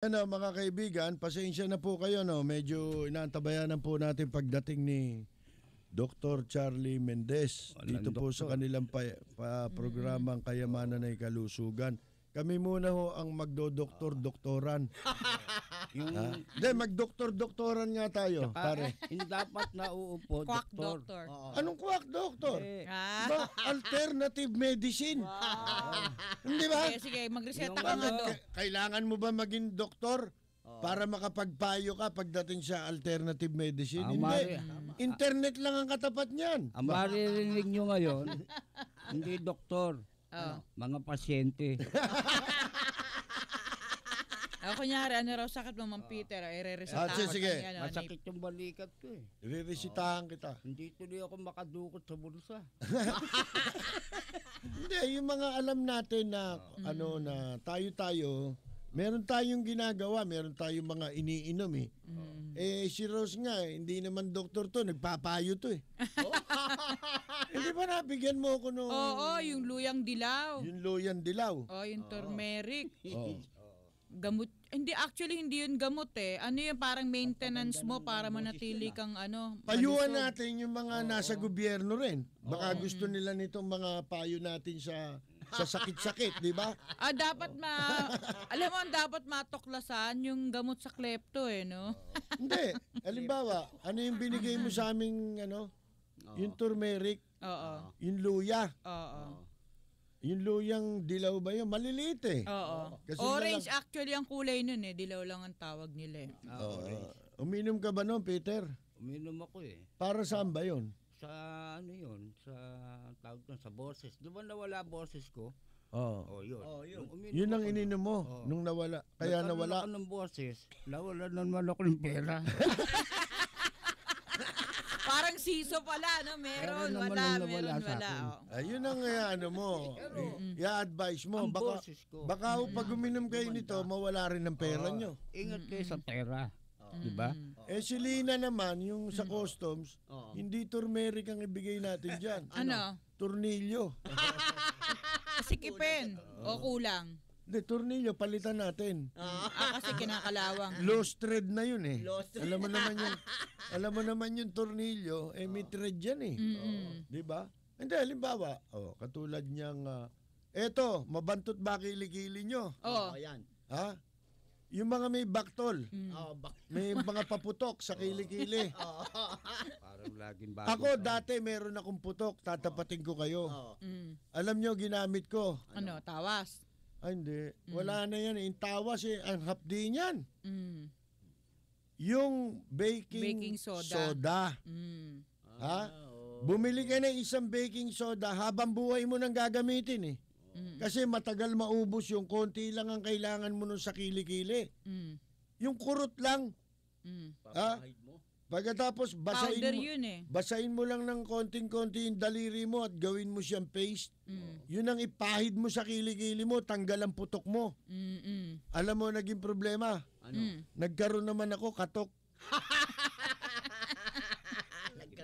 Ano mga kaibigan, pasensya na po kayo, no? Medyo inaantabayanan po natin pagdating ni Dr. Charlie Mendez Walang dito po sa doktor. kanilang programang Kayamanan ay Kalusugan. Kami muna ho ang magdodoktor-doktoran. Yung Hindi, magdoktor-doktoran nga tayo, pare. hindi dapat nauupo, Quack doktor. doctor. Anong kwak, doktor? Eh, Ba, alternative medicine. Hindi ba? Sige, sige, mag-reseta Yung ka nga ano, doon. Kailangan mo ba maging doktor para makapagpayo ka pagdating sa alternative medicine? Hindi. Mari. Internet lang ang katapat niyan. ang maririnig nyo ngayon, hindi doktor, mga pasyente. Kunyari, ano raw sakit mo, Ma'am Peter? Ire-reseta Sige. Masakit yung balikat ko eh. Ireresitahan kita. Hindi tuloy ako makadukot sa bulsa. Hindi, yung mga alam natin na ano na tayo-tayo, meron tayong ginagawa, meron tayong mga iniinom eh. Si Rose nga, hindi naman doktor to, nagpapayo to eh. Hindi ba nabigyan mo ako nung Oo, yung luyang dilaw. yung loyan dilaw? Yung turmeric. Oh. Gamot. Hindi, actually, hindi yun gamot eh. Ano yun, parang maintenance mo para manatili kang Payuhan malusog. natin yung mga nasa gobyerno rin. Baka gusto nila nitong mga payo natin sa sakit-sakit, di ba? Alam mo, dapat matuklasan yung gamot sa klepto eh, no? Hindi. Halimbawa, ano yung binigay mo sa aming yung turmeric, Oo. yung luya. Oo. Yung luyang dilaw ba yun? Maliliit eh. Oo. Kasi Orange actually ang kulay nun eh. Dilaw lang ang tawag nila eh. Uminom ka ba nun, Peter? Uminom ako eh. Para saan ba yun? Sa ano yun, sa tawag ko, sa boses. Di ba nawala boses ko? Oh. Yun. Nung uminom Yun ang ako ininom mo nung nawala. Kaya nagkaroon nawala. ako ng boses, nawala naman ako ng pera. Parang siso pala, no? Meron, Meron naman wala, ang nawala meron, sa wala. akin. Oh. Ayun ang mo. I-advise mo. Ang Baka, boses ko. baka pag uminom kayo nito, mawala rin ng pera nyo. Ingat kayo sa pera. Di ba? Si Lina naman, yung sa customs, hindi turmeric ang ibigay natin dyan. Ano? Turnilyo. Sikipin. O kulang. Hindi, turnilyo, palitan natin. Kasi kinakalawang. Lost thread na yun eh. Alam mo naman yung tornilyo, may thread yan eh. Di ba? Hindi, halimbawa, katulad niyang, eto, mabantot ba kilikili nyo? Oh. Ayan. Ha? Yung mga may baktol, may mga paputok sa kilikili. Parang laging bago. Ako dati meron akong putok, tatapatin ko kayo. Alam nyo, ginamit ko. Ano? Tawas. Ay, hindi. Wala na yan. Yung tawas ang hapdi niyan. Mm. Yung baking soda. Mm. Ha? Bumili ka ng isang baking soda habang buhay mo nang gagamitin eh. Kasi matagal maubos yung konti lang ang kailangan mo nun sa kilikili. Mm. Yung kurot lang. Mm. Ha? Pagkatapos Powder yun eh. basahin mo lang ng konting-konti yung daliri mo at gawin mo siyang paste. Yun ang ipahid mo sa kilikili mo, tanggal ang putok mo. Mm-mm. Alam mo naging problema? Ano? Nagkaroon naman ako katok.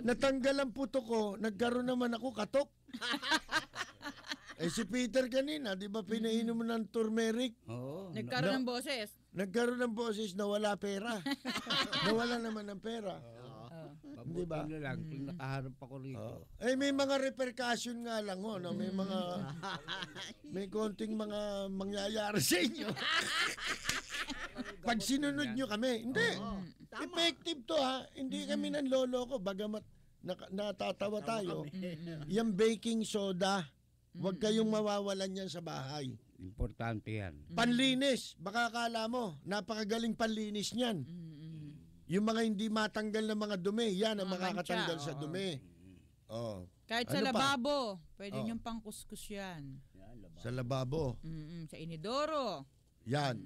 Natanggal ang putok ko, nagkaroon naman ako katok. Si Peter kanina, di ba pinainom mo ng turmeric? Oo. Nagkaroon ng boses. Nagkaroon ng boses na wala pera. Nawala naman ng pera. Di Mabuti ba? na lang, kung nakaharap ako rito. May mga repercussion nga lang no? May konting mga mangyayari sa inyo. Pag sinunod nyo kami, hindi. Effective to ha. Hindi kami nanloloko. Bagamat natatawa tayo. Yung baking soda, huwag kayong mawawalan yan sa bahay. Importante yan. Panlinis. Baka akala mo, napakagaling panlinis niyan. Yung mga hindi matanggal na mga dumi, yan ang Mga makakatanggal mancha, sa dumi. Oh. Kahit sa Ano pa? lababo, pwede niyong pangkuskus yan. Sa lababo. Sa inidoro. Yan.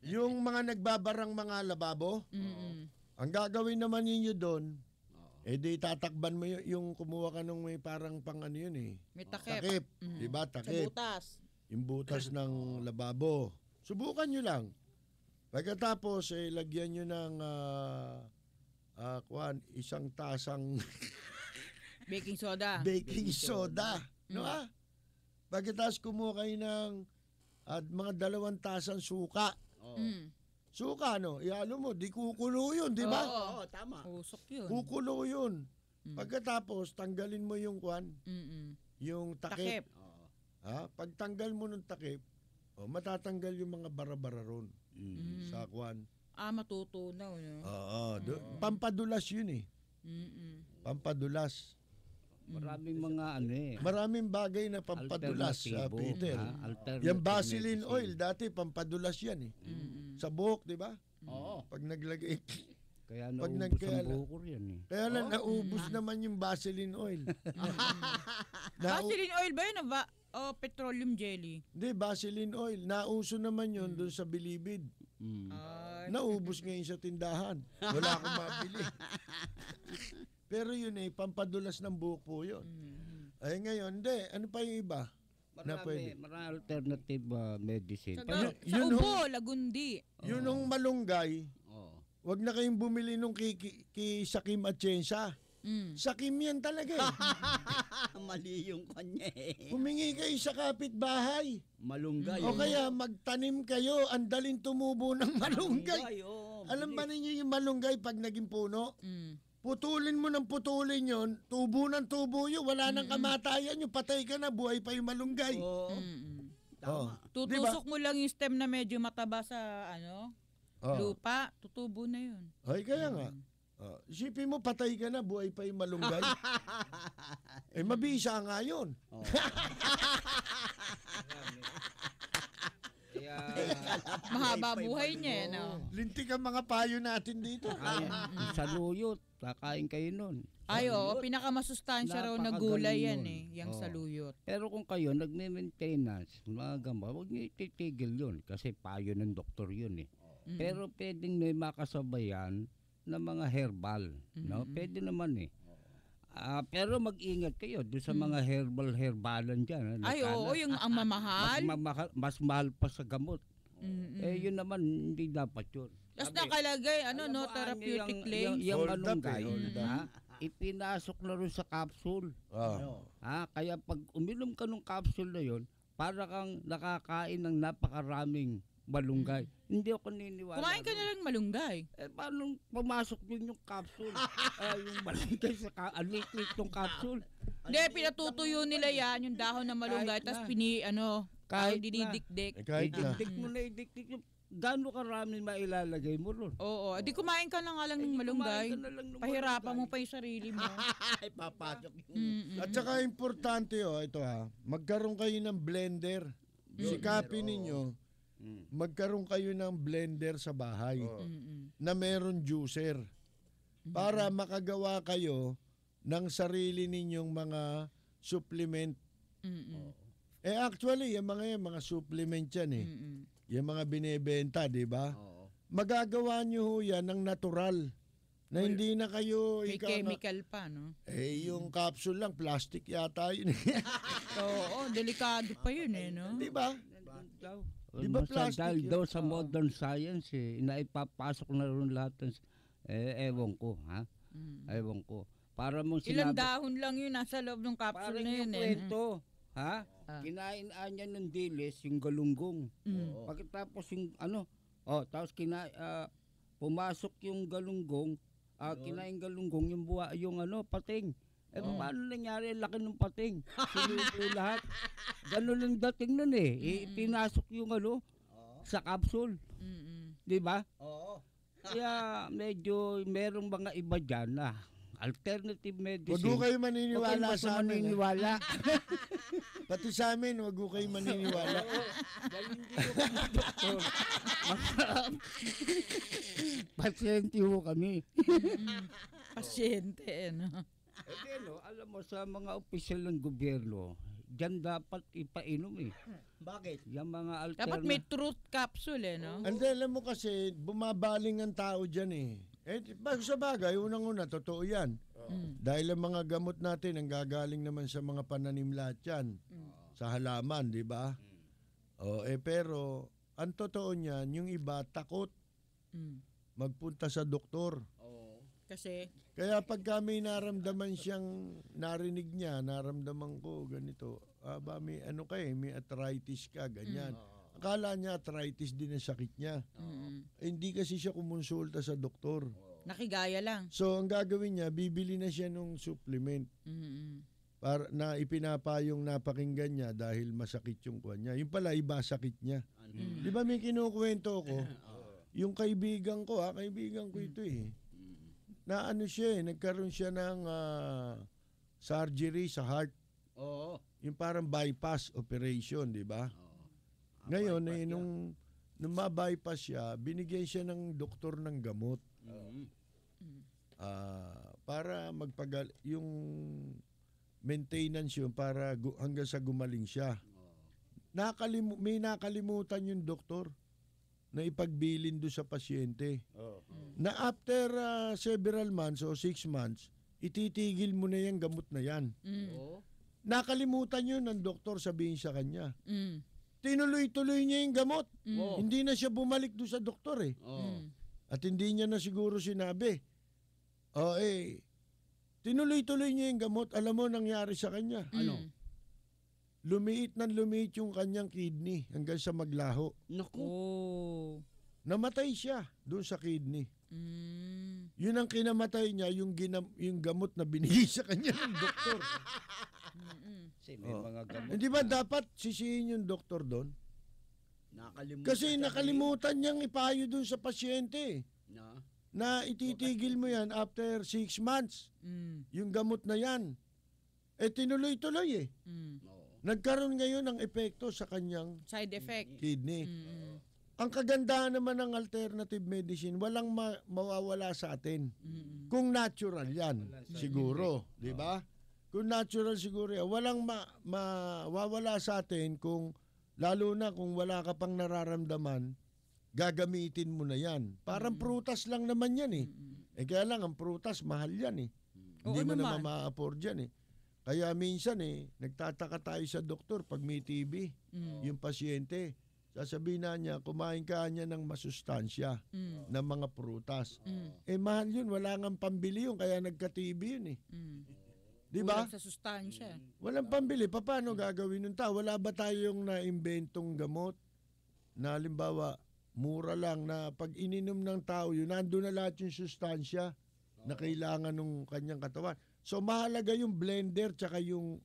Yung mga nagbabarang mga lababo, ang gagawin naman ninyo doon, di tatakban mo yung kumuha ka nung may parang pang ano yun eh. May takip. Takip. Diba? Sa Takip. butas. Yung butas ng lababo. Subukan nyo lang. Pagkatapos, lagyan nyo ng isang tasang Baking soda. baking soda. No ha? Pagkatapos kumuha kayo ng mga 2 tasang suka. Mm. Suka, no? Ihalo mo, di kukulo yun, di ba? Oo. Tama. Usok yun. Kukulo yun. Pagkatapos, tanggalin mo yung kwan, Mm-mm. yung Takip. takip. Ha? Pagtanggal mo ng takip, matatanggal yung mga bara-bara ron sa kwan. Matutunaw, no? Oo. Pampadulas yun eh. Mm-mm. Pampadulas. Maraming mga ano eh. Maraming bagay na pampadulas, alternatibo, Peter. alternative Yung Vaseline medicine. oil, dati pampadulas yan eh. Mm-mm. Sa buhok, di ba? Oo. Pag naglagay. Kaya Pag naubos ang nagkala- buhok ko yan eh. Kaya lang, naubos naman yung Vaseline oil. Vaseline oil ba yun? Petroleum jelly. Hindi, Vaseline oil. Nauso naman yun doon sa Bilibid. Mm. Naubos ngayon sa tindahan. Wala akong mabili. Pero yun pampadulas ng buhok po yun. Ay ngayon, hindi. Ano pa yung iba? Na pwede. Marami alternative medicine. Sa ubo, lagundi. Yun yung malunggay, Oo. wag na kayong bumili nung kay Sakim Atienza. Sakim yan talaga eh. Mali yung kanya eh. Humingi kayo sa kapitbahay. Malunggay. O kaya magtanim kayo, ang daling tumubo ng malunggay. Alam ba ninyo yung malunggay pag naging puno? Putulin mo ng putulin yon, tubo ng tubo yun, wala nang kamatayan yung patay ka na, buhay pa yung malunggay. Oo. Oh. Tutusok mo lang yung stem na medyo mataba sa Oh. lupa, tutubo na yun. Ay, kaya nga. Isipin mo, patay ka na, buhay pa yung malunggay. Mabisa nga yun. Kaya Mahaba buhay niya, no? Lintik ang mga payo natin dito. yung saluyot, kakain kayo nun. Ay, oo, pinakamasustansya raw na Napakagaling gulay yan nun. yung Oo. saluyot. Pero kung kayo nagme-maintenance, mga gamot, huwag niyo ititigil yun kasi payo ng doktor yun eh. Pero pwedeng may makasabayan na mga herbal, no? Pwede naman eh. Pero mag-ingat kayo doon sa mga herbalan dyan. Ay, oo, yung ang mamahal. Mas mahal pa sa gamot. Yun naman, hindi dapat yun. Tapos nakalagay, therapeutic claims. Yung Hold up malunggay, eh, hold up. ipinasok na rin sa capsule. Oh. Kaya pag uminom ka ng capsule na yun, para kang nakakain ng napakaraming malunggay. Hindi ako niniwala. Kumain ka na lang malunggay. Paano pumasok yun yung capsule? Yung malunggay sa aliklik yung capsule. Hindi, pinatutuyo nila yan, yung dahon ng malunggay, Kahit tapos na. Kahit na. dinidikdik. Kahit na. Idikdik mo na idikdik yung gano'n karami mailalagay mo ron. Oo, di kumain ka na nga lang ng malunggay. Kumain ka na lang ng Pahirapan mo malunggay. pa yung sarili mo. Ay, papasok yung... At saka importante ito magkaroon kayo ng blender. Sikapin ninyo, magkaroon kayo ng blender sa bahay na meron juicer para makagawa kayo ng sarili ninyong mga supplement. Actually, yung mga supplement yan eh. Yung mga binebenta, di ba? Magagawa nyo ho yan ng natural. Na hindi na kayo... May chemical pa, no? yung capsule lang, plastic yata yun. Oo, delikado pa yun no? Di ba? Di Di ba ba plastic dahil yun? daw sa modern science naipapasok na rin lahat ng ewan ko, ha? Ewan ko. Para mong Ilang sinabi, dahon lang yun nasa loob ng capsule parang na yun yung kwento, ha? Kinain-an niya ng dilis, yung galunggong. Pagkatapos yung tapos pumasok yung galunggong, kinain galunggong yung pating. Paano nangyari ang laki ng pating? Sinubo lahat. Ganun ang dating nun eh. Pinasok yung sa capsule. Di ba? Oo. Kaya medyo merong mga iba dyan na alternative medicine. Wag ho kayo maniniwala Huwag kayo sa amin. maniniwala. Pati sa amin, wag ho kayo maniniwala. Dahil hindi ko kami doktor. Pasyente ho kami. Pasyente, no? Alam mo, sa mga opisyal ng gobyerno, dyan dapat ipainom eh. Bakit? Yung mga Dapat may truth capsule, no? Hindi, alam mo kasi, bumabaling ang tao dyan eh. Sa bagay, unang-una, totoo yan. Dahil ang mga gamot natin, ang gagaling naman sa mga pananim lahat yan. Sa halaman, di ba? Pero, ang totoo niyan, yung iba, takot magpunta sa doktor. Kasi, Kaya pagka may naramdaman siyang narinig niya, naramdaman ko ganito, may may arthritis ka, ganyan. Akala niya arthritis din ang sakit niya. Hindi kasi siya kumonsulta sa doktor. Nakigaya lang. So, ang gagawin niya, bibili na siya ng supplement para na ipinapayong napakinggan niya dahil masakit yung kuwan niya. Yung pala, iba sakit niya. Di ba may kinukwento ko? Yung kaibigan ko ito eh. Na ano siya nagkaroon siya ng surgery sa heart. Oo. Yung parang bypass operation, di ba? Ngayon, nung ma-bypass siya, binigyan siya ng doktor ng gamot. Para yung maintenance yun para hanggang sa gumaling siya. May nakalimutan yung doktor na ipagbilin do sa pasyente. Na after several months o 6 months, ititigil mo na yung gamot na yan. Nakalimutan yun ng doktor sabihin sa kanya. Tinuloy-tuloy niya yung gamot. Hindi na siya bumalik do sa doktor eh. At hindi niya na siguro sinabi. Tinuloy-tuloy niya yung gamot. Alam mo nangyari sa kanya? Ano? Lumiit yung kanyang kidney hanggang sa maglaho. Naku. Namatay siya doon sa kidney. Yun ang kinamatay niya, yung gamot na binigay sa kanya ng doktor. Kasi may mga gamot. Hindi ba dapat sisihin yung doktor doon? Kasi nakalimutan niyang ipayo doon sa pasyente. Na ititigil mo yan after 6 months. Yung gamot na yan. Tinuloy-tuloy eh. Nagkaroon ngayon ng epekto sa kanyang Side effect. kidney. Ang kagandahan naman ng alternative medicine, walang mawawala sa atin. Kung natural yan, siguro. Di ba? Kung natural siguro yan. Walang mawawala sa atin kung, lalo na kung wala ka pang nararamdaman, gagamitin mo na yan. Parang prutas lang naman yan eh. Kaya lang, ang prutas, mahal yan eh. Hindi mo naman ma-afford yan eh. Kaya minsan nagtataka tayo sa doktor pag may TB, yung pasyente, sasabihin na niya, kumain ka niya ng masustansya ng mga prutas. Mahal yun, wala nga pambili yun, kaya nagka-TB yun eh. Di ba? Kulang sa sustansya. Walang pambili. Paano gagawin ng tao? Wala ba tayong na-inventong gamot na halimbawa, mura lang na pag ininom ng tao yun, nandun na lahat yung sustansya na kailangan ng kanyang katawan. So mahalaga yung blender tsaka yung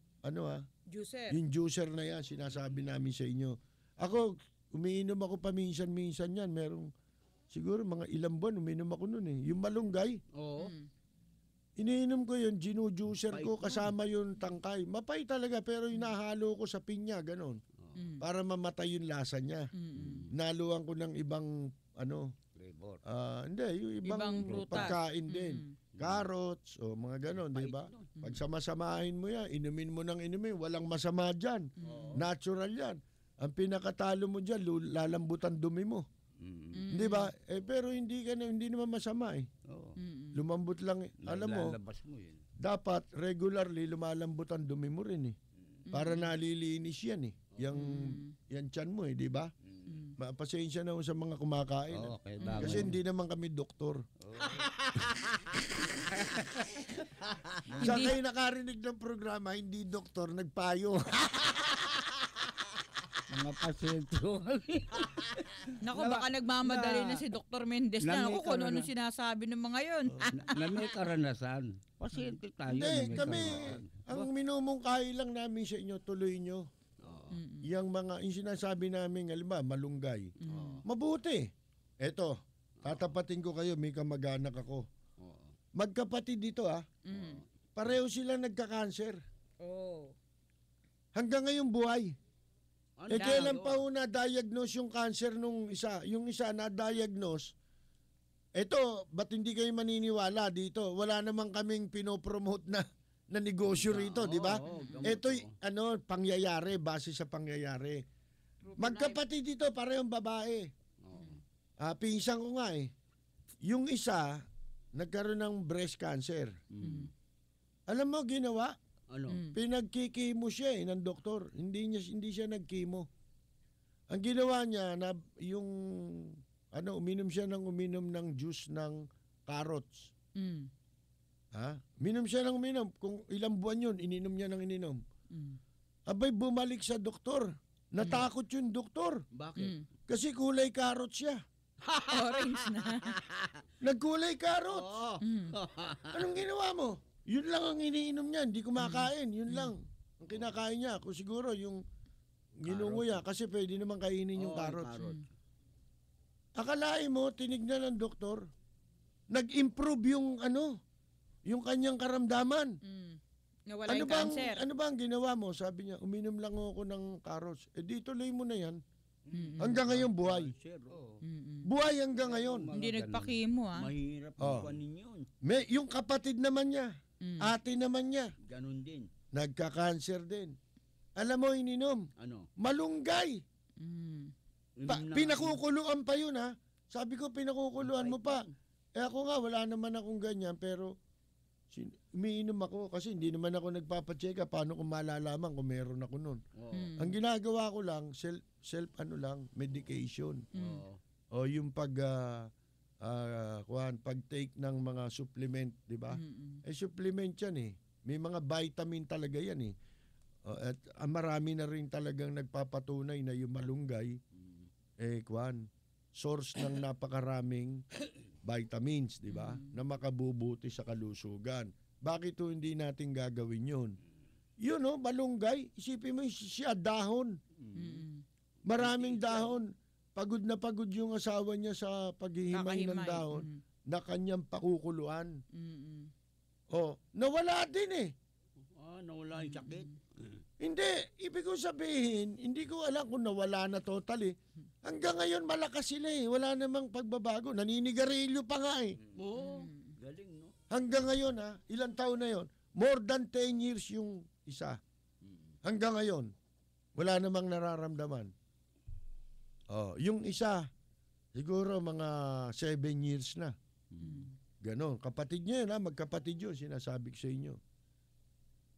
Juicer. yung juicer na yan, sinasabi namin sa inyo. Ako, umiinom ako paminsan-minsan yan. Merong siguro mga ilang buwan umiinom ako nun eh. Yung malunggay. Oo. Iniinom ko yun, ginu-juicer ko kasama yung tangkay. Mapay talaga pero inahalo ko sa pinya, ganon. Para mamatay yung lasa niya. Naluan ko ng ibang Flavor. Hindi, yung ibang prutas. pagkain din. Carrots o mga ganon, di ba? Pag sama-samahin mo yan, inumin mo ng inumin, walang masama dyan. Natural yan. Ang pinakatalo mo dyan, lalambutan dumi mo. Di ba? Pero hindi naman masama eh. Lumambot lang. Alam mo, dapat regularly lumalambot ang dumi mo rin eh. Para nalilinis yan eh. Yan tiyan mo eh, di ba? Pasensya na sa mga kumakain. Kasi hindi naman kami doktor. Sa kayo nakarinig ng programa, hindi doktor, nagpayo. Mga pasyente. Naku, baka nagmamadali na si Dr. Mendez na. Naku, kung ano sinasabi ng mga yon. Na may karanasan. Pasyente tayo. Hindi, kami, ang minumungkahi lang namin sa inyo, tuloy nyo. Yung sinasabi namin, halimbawa, malunggay. Mabuti. Eto, tatapatin ko kayo, may kamag-anak ako. Magkapatid dito pareho sila nagka-cancer. Hanggang ngayon buhay. Kailan pa na-diagnose yung cancer nung isa? Yung isa na-diagnose. Eto, ba't hindi kayo maniniwala dito? Wala naman kaming pinopromote na negosyo rito, di ba? Ito'y pangyayari, base sa pangyayari. Magkapatid dito, parehong babae. Pinsan ko nga eh. Yung isa, nagkaroon ng breast cancer. Alam mo, ginawa? Pinagkikimo siya ng doktor. Hindi siya nagkimo. Ang ginawa niya, uminom siya ng juice ng carrots. Minom siya ng uminom. Kung ilang buwan yun, ininom niya ng ininom. Abay, bumalik sa doktor. Natakot yung doktor. Bakit? Kasi kulay carrot siya. Orange na. Nagkulay carrot. Oo. Anong ginawa mo? Yun lang ang iniinom niya. Hindi kumakain. Yun lang. Ang kinakain niya. Kung siguro yung ginunguya. Kasi pwede naman kainin yung Oo, carrots. carrot. Akalain mo, tinignan ng doktor, nag-improve yung yung kanyang karamdaman. Nawala yung cancer. Ano bang ginawa mo? Sabi niya, uminom lang ako ng carrots. Eh di tuloy mo na yan. Hanggang ngayon buhay. Cancer, oo. Buhay hanggang ngayon. Hindi nagpakimo Mahirap Oh. kunin yun. Yung kapatid naman niya, ate naman niya, Ganon din. nagka-cancer din. Alam mo, ininom, Ano? malunggay. Inom na- Pinakukuluan pa yun, ha? Sabi ko, pinakukuluan mo pa. Eh ako nga, wala naman akong ganyan, pero umiinom ako kasi hindi naman ako nagpapacheck up. Paano kung malalaman kung meron ako nun? Oo. Ang ginagawa ko lang, self medication. Oo. O yung pag-take ng mga supplement, di ba? Eh supplement yan eh. May mga vitamin talaga yan eh. At marami na rin talagang nagpapatunay na yung malunggay, source ng napakaraming vitamins, di ba? Na makabubuti sa kalusugan. Bakit hindi natin gagawin yun? Yun malunggay, isipin mo siya dahon. Maraming dahon. Pagod na pagod yung asawa niya sa paghihimay ng dahon na kanyang pakukuluan. Nawala din eh. Nawala yung sakit. Hindi, ibig ko sabihin, hindi ko alam kung nawala na totally. Hanggang ngayon malakas sila eh. Wala namang pagbabago. Naninigarilyo pa nga eh. Oo. Galing, no? Hanggang ngayon ilang taon na yon? More than 10 years yung isa. Hanggang ngayon, wala namang nararamdaman. Yung isa, siguro mga 7 years na. Ganon. Kapatid niya yun magkapatid yun, sinasabi ko sa inyo.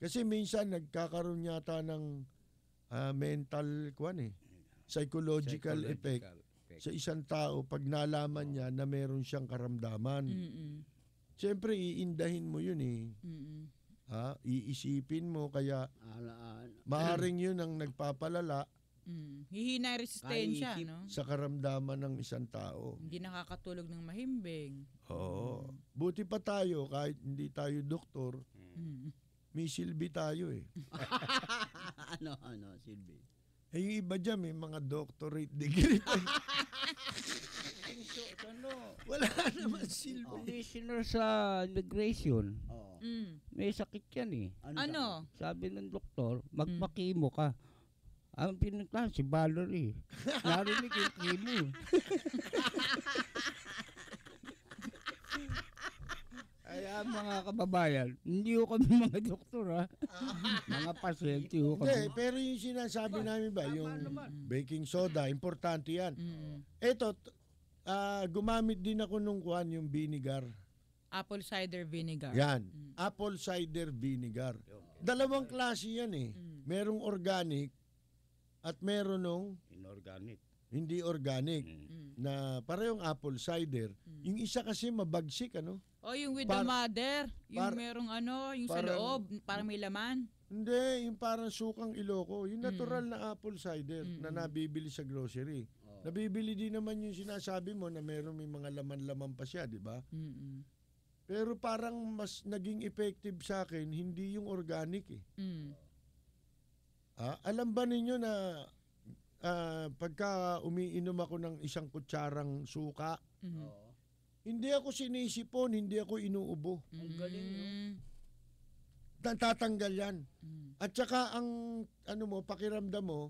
Kasi minsan nagkakaroon yata ng mental psychological effect sa isang tao pag nalaman niya na meron siyang karamdaman. Siyempre, iindahin mo yun eh. Iisipin mo, kaya maaring yun ang nagpapalala Hihina yung resistensya, no? sa karamdaman ng isang tao. Hindi nakakatulog ng mahimbing. Oo. Buti pa tayo, kahit hindi tayo doktor, may silbi tayo eh. Ano, Silvi? Yung iba dyan, may mga doctorate degree tayo. Wala naman silbi. Commissioner sa immigration, Oo. may sakit yan eh. Ano? Sabi ng doktor, magpakimo ka. Ang pinuntahan si Valerie. Narinig yung chemo. Kaya mga kababayan, hindi ko kami mga doktor ha. Mga pasyente ko Hindi, kami. pero yung sinasabi namin ba, yung baking soda, importante yan. Eto, gumamit din ako nung yung vinegar. Apple cider vinegar. Yan, apple cider vinegar. Dalawang klase yan eh. Merong organic at meron nung Inorganic. hindi organic na parehong apple cider. Yung isa kasi mabagsik, Yung with the mother. Yung par- merong yung sa parang- loob, parang may laman. Hindi, yung parang sukang Iloko. Yung natural na apple cider na nabibili sa grocery. Nabibili din naman yung sinasabi mo na meron may mga laman-laman pa siya, di ba? Pero parang mas naging effective sa akin, hindi yung organic eh. Alam ba ninyo na pagka umiinom ako ng isang kutsarang suka, hindi ako sinisipon, hindi ako inuubo. Ang galing, no? Tatanggal yan. At saka ang pakiramdam mo,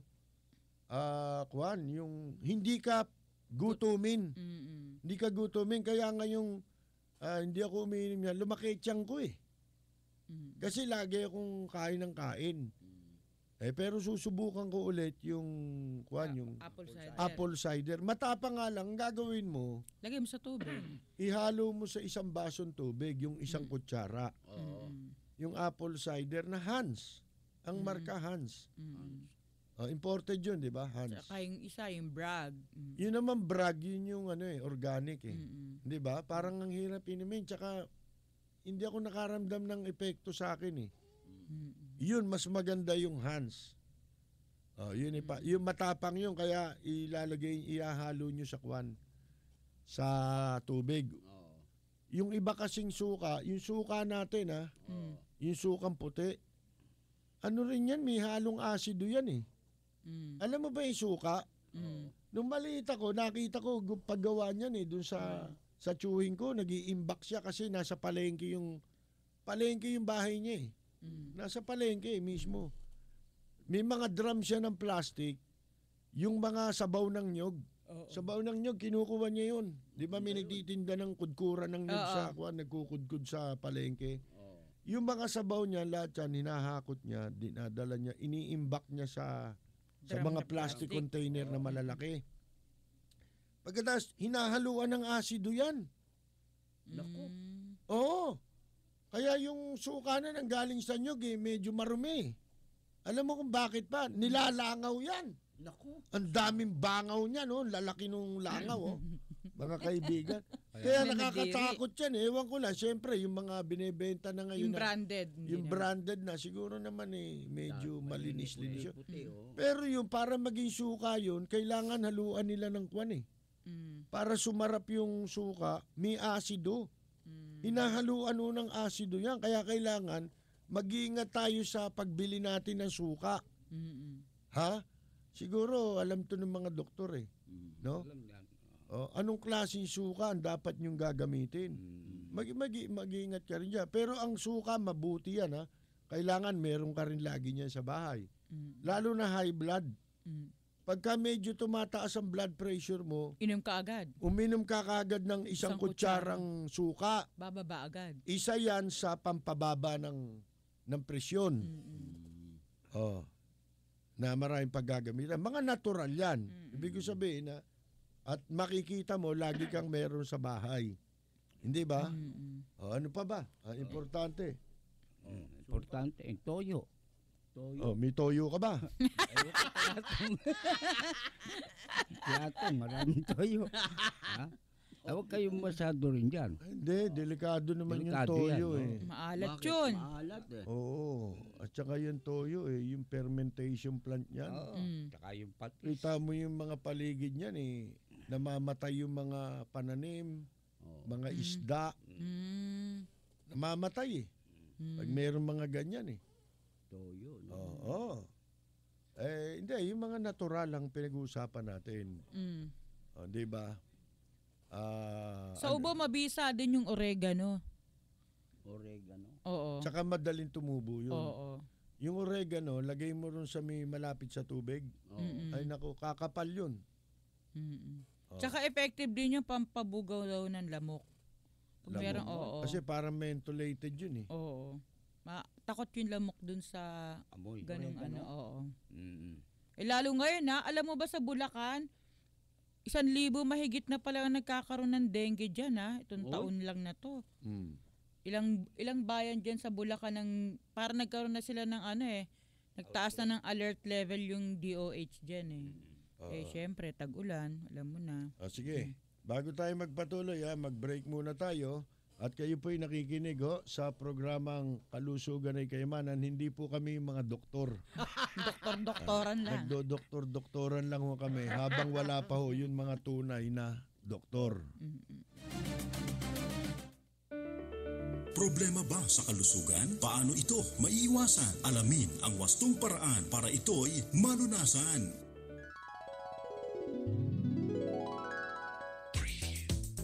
yung hindi ka gutumin. Hindi ka gutumin. Kaya ngayong hindi ako umiinom yan, lumaki tiyang ko eh. Kasi lagi akong kain ng kain. Pero susubukan ko ulit yung yung Apple cider. apple cider. Matapang nga lang, ang gagawin mo, Lagay mo sa tubig. ihalo mo sa isang basong tubig yung isang kutsara. Yung apple cider na Hans. Ang marka Hans. Imported yun, di ba? Hans. Saka yung isa, yung brag. Yun naman brag, yun yung organic eh. Di ba? Parang ang hirap inumin. Tsaka hindi ako nakaramdam ng epekto sa akin eh. Yun, mas maganda yung Hans. Oh, yun yung matapang yun kaya ihahalo nyo sa kwan sa tubig. Oo. Yung iba kasing suka, yung suka natin yung sukang puti. Ano rin yan, may halong asido yan eh. Alam mo ba yung suka? Nung maliit ako, nakita ko paggawa niyan doon sa tsuhin ko, nag-i-imbak siya kasi nasa palengke yung bahay niya eh. Nasa palengke mismo. May mga drum siya ng plastic, yung mga sabaw ng nyog. Sabaw ng nyog, kinukuha niya yun. Di ba may nagtitinda ng kudkuran ng nyog sa nagkukudkud sa palengke. Yung mga sabaw niya, lahat yan, hinahakot niya, dinadala niya, iniimbak niya sa mga plastic container na malalaki. Pagkatapos, hinahaluan ng asido yan. Naku. Oo. Kaya yung suka na nanggaling sa nyog medyo marumi. Alam mo kung bakit pa? Nilalangaw yan. Naku. Ang daming bangaw niya, no? Lalaki nung langaw, mga kaibigan. Kaya nakakatakot yan. Ewan ko lang. Siyempre, yung mga binebenta na ngayon. Yung branded. Yung branded na, siguro naman medyo malinis-linis yun. Puti, oh. Pero yung para maging suka yun, kailangan haluan nila ng kwan Para sumarap yung suka, may asido. Hinahaluan ng asido yan. Kaya kailangan mag-iingat tayo sa pagbili natin ng suka. Ha? Siguro, alam to ng mga doktor No? Alam yan. Anong klaseng suka ang dapat nyong gagamitin? Mag-iingat ka rin dyan. Pero ang suka, mabuti yan ha. Kailangan meron ka rin lagi niyan sa bahay. Lalo na high blood. Pagka medyo tumataas ang blood pressure mo, Inom ka agad. uminom ka kagad ng isang kutsarang suka. Bababa agad. Isa yan sa pampababa ng presyon. Na maraming paggagamitan. Mga natural yan. Ibig ko sabihin na at makikita mo, lagi kang meron sa bahay. Hindi ba? Ano pa ba? Importante. Importante, toyo. May toyo ka ba? Yatong, maraming toyo. Ha? Huwag kayong masyado rin dyan. Hindi, delikado naman Delikado yung toyo yan, Maalat Bakit? yun. Maalat Oo. At saka yung toyo yung fermentation plant niyan. Saka yung patis. Kita mo yung mga paligid niyan namamatay yung mga pananim, mga isda, namamatay Pag meron mga ganyan Toyo. Oo. Hindi, yung mga natural lang pinag-uusapan natin. Di ba? Sa ubo, mabisa din yung oregano. Oregano. Oo. Tsaka madaling tumubo yun. Oo. Yung oregano, lagay mo ron sa may malapit sa tubig. Ay naku, kakapal yun. Tsaka effective din yung pampabugaw daw ng lamok. Pag meron, Kasi parang mentholated yun Oo. Takot yung lamok dun sa Amoy. ganung oo. Lalo Ngayon alam mo ba sa Bulacan, 1,000 mahigit na pala ang nagkakaroon ng dengue dyan itong taon lang na to. Ilang bayan dyan sa Bulacan para nagkaroon na sila ng nagtaas na ng alert level yung DOH dyan syempre tag-ulan, alam mo na. Sige, bago tayo magpatuloy mag-break muna tayo. At kayo po'y nakikinig sa programang Kalusugan ay Kayamanan. Hindi po kami mga doktor. Doktor-doktoran lang. Nagdo-doktor-doktoran lang ho kami. Habang wala pa ho yung mga tunay na doktor. Problema ba sa kalusugan? Paano ito maiiwasan? Alamin ang wastong paraan para ito'y malunasan.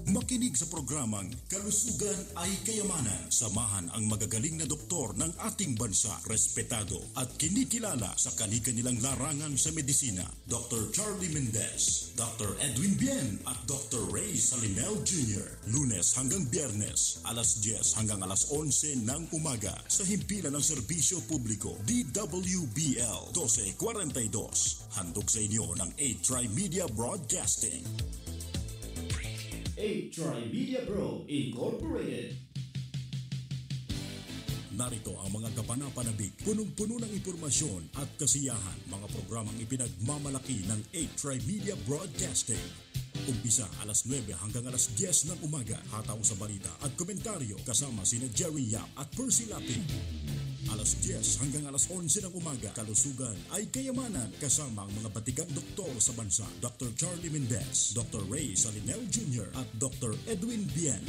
Makinig sa programang Kalusugan ay Kayamanan. Samahan ang magagaling na doktor ng ating bansa, respetado at kinikilala sa kani-kanilang larangan sa medisina. Dr. Charlie Mendez, Dr. Edwin Bien at Dr. Ray Salimel Jr. Lunes hanggang Biyernes, alas 10 hanggang alas 11 ng umaga sa himpilan ng serbisyo publiko DWBL 1242. Handog sa inyo ng A-Tri-Media Broadcasting. A-Tri-Media Pro Incorporated. Narito ang mga kapanapanabik, punong-puno ng impormasyon at kasiyahan, mga programang ipinagmamalaki ng A-Tri-Media Broadcasting. Umpisa alas 9 hanggang alas 10 ng umaga, hataw sa balita at komentaryo kasama sina Jerry Yap at Percy Lapid. Alas 10 hanggang alas 11 ng umaga, kalusugan ay kayamanan kasama ang mga batigang doktor sa bansa. Dr. Charlie Mendez, Dr. Ray Salinel Jr. at Dr. Edwin Bien.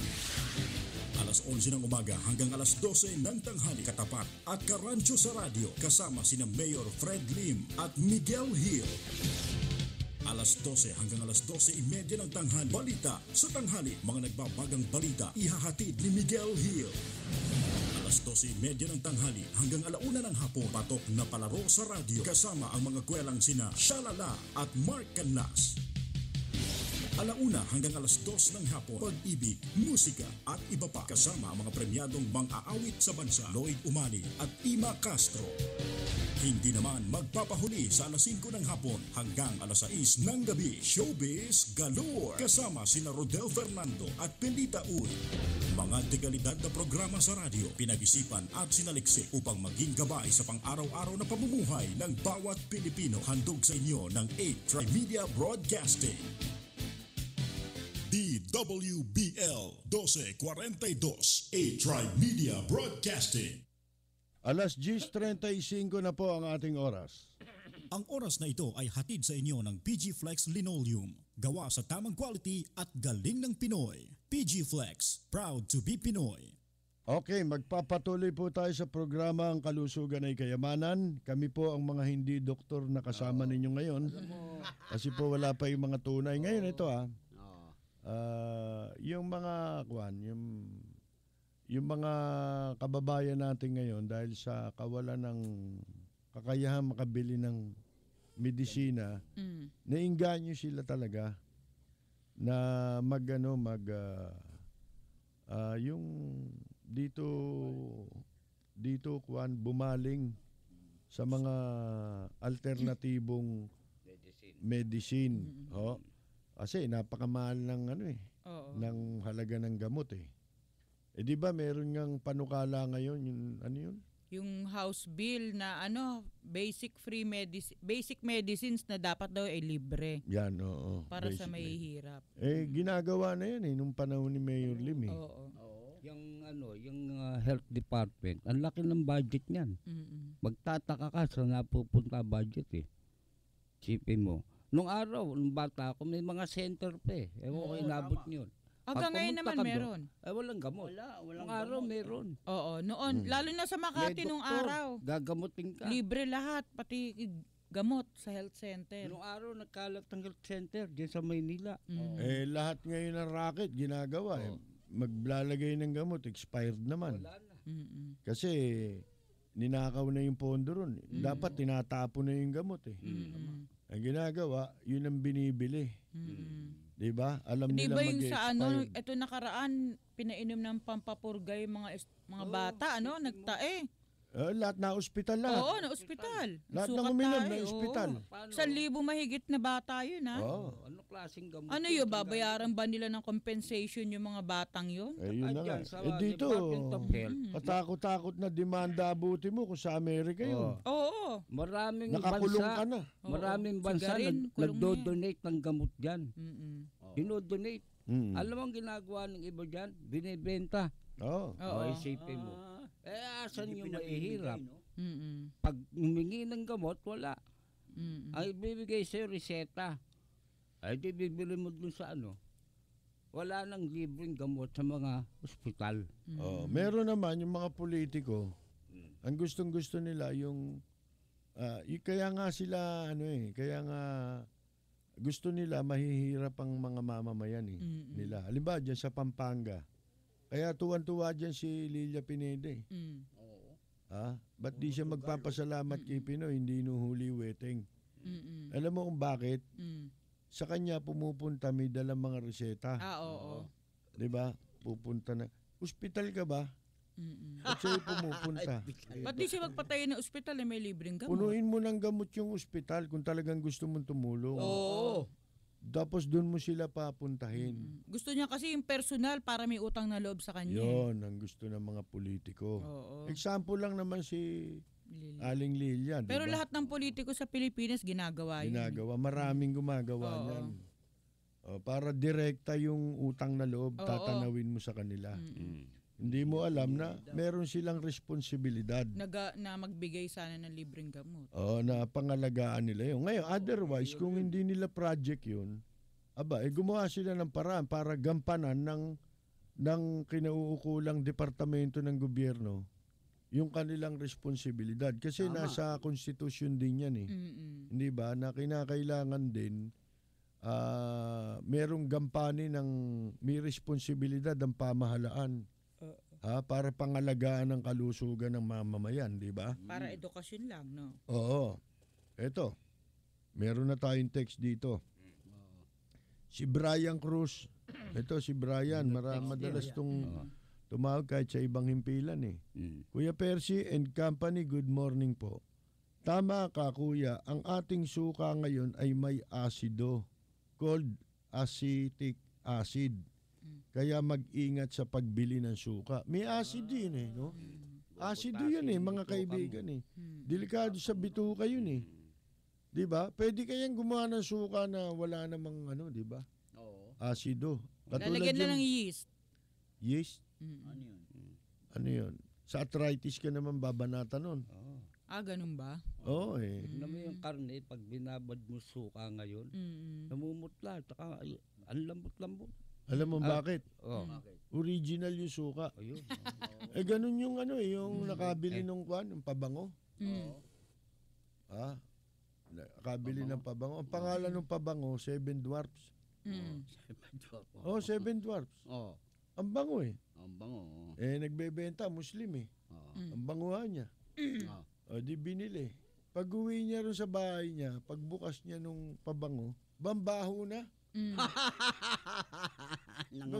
Alas 11 ng umaga hanggang alas 12 ng tanghali, katapat at karancho sa radyo kasama sina Mayor Fred Lim at Miguel Hill. Alas 12 hanggang alas 12:30 ng tanghali, balita sa tanghali, mga nagbabagang balita ihahatid ni Miguel Hill. Alas 12:30 ng tanghali hanggang alauna ng hapon, patok na palaro sa radyo kasama ang mga kwelang sina Shalala at Mark Canlas. Alauna hanggang alas 2 ng hapon, pag-ibig, musika at iba pa kasama ang mga premyadong mang-aawit sa bansa, Lloyd Umali at Ima Castro. Hindi naman magpapahuli sa alas 5 ng hapon hanggang alas 6 ng gabi, Showbiz Galore kasama sina Rodel Fernando at Pelita Uy. Mga dekalidad na programa sa radyo, pinag-isipan at sinaliksik upang maging gabay sa pang-araw-araw na pamumuhay ng bawat Pilipino. Handog sa inyo ng 8 Tri-Media Broadcasting. DWBL 1242, A-Tribe Media Broadcasting. Alas 10:35 na po ang ating oras. Ang oras na ito ay hatid sa inyo ng PG Flex Linoleum. Gawa sa tamang quality at galing ng Pinoy. PG Flex, proud to be Pinoy. Okay, magpapatuloy po tayo sa programa Ang Kalusugan ay Kayamanan. Kami po ang mga hindi doktor na kasama ninyo ngayon. Kasi po wala pa yung mga tunay. Ngayon ito yung mga yung mga kababayan natin ngayon dahil sa kawalan ng kakayahan makabili ng medisina, nainganyo sila talaga na yung bumaling sa mga alternatibong medicine. Kasi napakamahal ng ng halaga ng gamot eh. Di ba meron ngang panukala ngayon yung Yung House Bill na basic medicines na dapat daw ay libre. Yan, oo. Para sa basically. mahihirap. Ginagawa na yan nung panahon ni Mayor Lim eh. Oo. Yung health department, ang laki ng budget niyan. Magtataka ka sa napupunta budget eh. Sipin mo. Nung araw, nung bata ako, may mga center pa eh. Ewan ko inabot niyo. Hanggang ngayon naman meron. Walang gamot. Walang Nung araw, gamot, meron. Oo, noon. Lalo na sa Makati nung araw. Gagamutin ka. Libre lahat, pati gamot sa health center. Nung araw, nagkalat ng health center dyan sa Maynila. Lahat ngayon ng racket ginagawa eh. Maglalagay ng gamot, expired naman. Wala na. Kasi ninakaw na yung pondo ron. Dapat tinatapo na yung gamot eh. Ang ginagawa, yun ang binibili. Diba? Alam nila diba yung sa mag-expired. ito nakaraan, pinainom ng pampapurgay mga bata, nagtae. Lahat na ospital lahat. Oo, na ospital. Lahat Sukat ng uminom tayo, na ospital. Paano? 1,000 mahigit na bata yun, ha? Ano klaseng gamot? Ano yun, babayaran ba nila ng compensation yung mga batang yun? Yun na nga. Andyan, sa Dito, Department of Health. katakot-takot na demanda abuti mo kung sa Amerika yun. Oo. Maraming Nakakulong bansa, ka na. maraming bansa Sigarin, kulong na nagdo-donate ng gamot dyan. Dinodonate. Mm. Alam mo ang ginagawa ng iba dyan? Binibenta. Oo. Oo. Isipin mo. Asan yung mahihirap? no? Pag humingi ng gamot, wala. Mm-mm. Ang ibibigay sa'yo, reseta. Ay, di bibili mo dun sa Wala nang libreng gamot sa mga ospital. Meron naman yung mga politiko, ang gustong-gusto nila kaya nga sila kaya nga gusto nila mahihirap ang mga mamamayan nila. Halimbawa dyan sa Pampanga. Kaya tuwan-tuwa dyan si Lilia Pineda eh. Ba't di siya magpapasalamat kay Pinoy, hindi nuhuli weteng. Alam mo kung bakit? Sa kanya pumupunta, may dalang mga reseta. Oo. Diba? Pupunta na. Ospital ka ba? At sa'yo pumupunta. Ba't di siya magpatayo ng ospital may libreng gamot? Punuin mo ng gamot yung ospital kung talagang gusto mong tumulong. Oo. Tapos doon mo sila papuntahin. Gusto niya kasi yung personal para may utang na loob sa kanya. Yon ang gusto ng mga politiko. Oo. Example lang naman si Aling Lilia. Pero diba? lahat ng politiko sa Pilipinas ginagawa yun. Ginagawa. Maraming gumagawa Oo. niyan. Para direkta yung utang na loob, tatanawin mo sa kanila. Hindi mo alam na meron silang responsibilidad. Na magbigay sana ng libreng gamot. Oo, na pangalagaan nila yun. Ngayon, otherwise, kung hindi nila project yun, gumawa sila ng paraan para gampanan ng kinauukulang departamento ng gobyerno yung kanilang responsibilidad. Kasi nasa konstitusyon din yan eh. Hindi ba? Na kinakailangan din merong gampanin may responsibilidad ang pamahalaan. Para pangalagaan ng kalusugan ng mamamayan, di ba? Para edukasyon lang, no? Oo. Eto, meron na tayong text dito. Si Brian Cruz. Ito si Brian, madalas tumawag kahit sa ibang himpilan eh. Kuya Percy and Company, good morning po. Tama ka kuya, ang ating suka ngayon ay may asido, called acetic acid. Kaya mag-ingat sa pagbili ng suka. May acid yun eh, no? Asido yun eh, mga kaibigan eh. Delikado sa bituka yun eh. Di ba? Pwede kayang gumawa ng suka na wala namang di ba? Oo. Asido. Lalagyan na ng yeast. Yeast? Ano yun? Ano yun? Sa arthritis ka naman babanatan nun. Ganun ba? Oo eh. Tignan mo yung karne, pag binabad mo suka ngayon, namumutla, taka ang lambot-lambot. Alam mo bakit? Bakit? Original yung suka. Ayun. Ganun yung yung nakabili ng yung pabango. Nakabili ng pabango. Ang pangalan ng pabango, Seven Dwarfs. Seven Dwarfs. Ang bango eh. Ang bango. Nagbebenta, Muslim eh. Ang banguhan niya. Di binili. Pag uwi niya rin sa bahay niya, pagbukas niya nung pabango, bambaho na.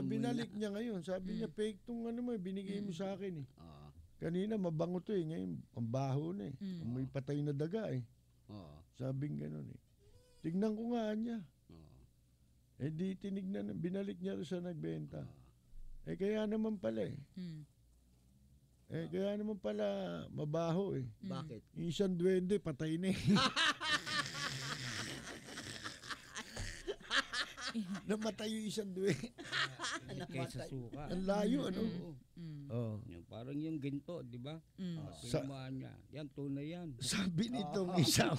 Binalik niya ngayon. Sabi niya, fake tong binigay mo sa akin eh. Kanina mabango to eh. Ngayon, ang baho na eh. May patay na daga eh. Sabing gano'n eh. Tignan ko nga niya. Di tinignan, binalik niya rin sa nagbenta. Kaya naman pala eh. Kaya naman pala mabaho eh. Bakit? Yung isang duwende, patay na eh. Namatay yung isang duwende. Kaysa suka. Ang layo, ano? Yung parang yung ginto, di ba? Pinumaan niya. Yan, tunay yan. Sabi nitong isang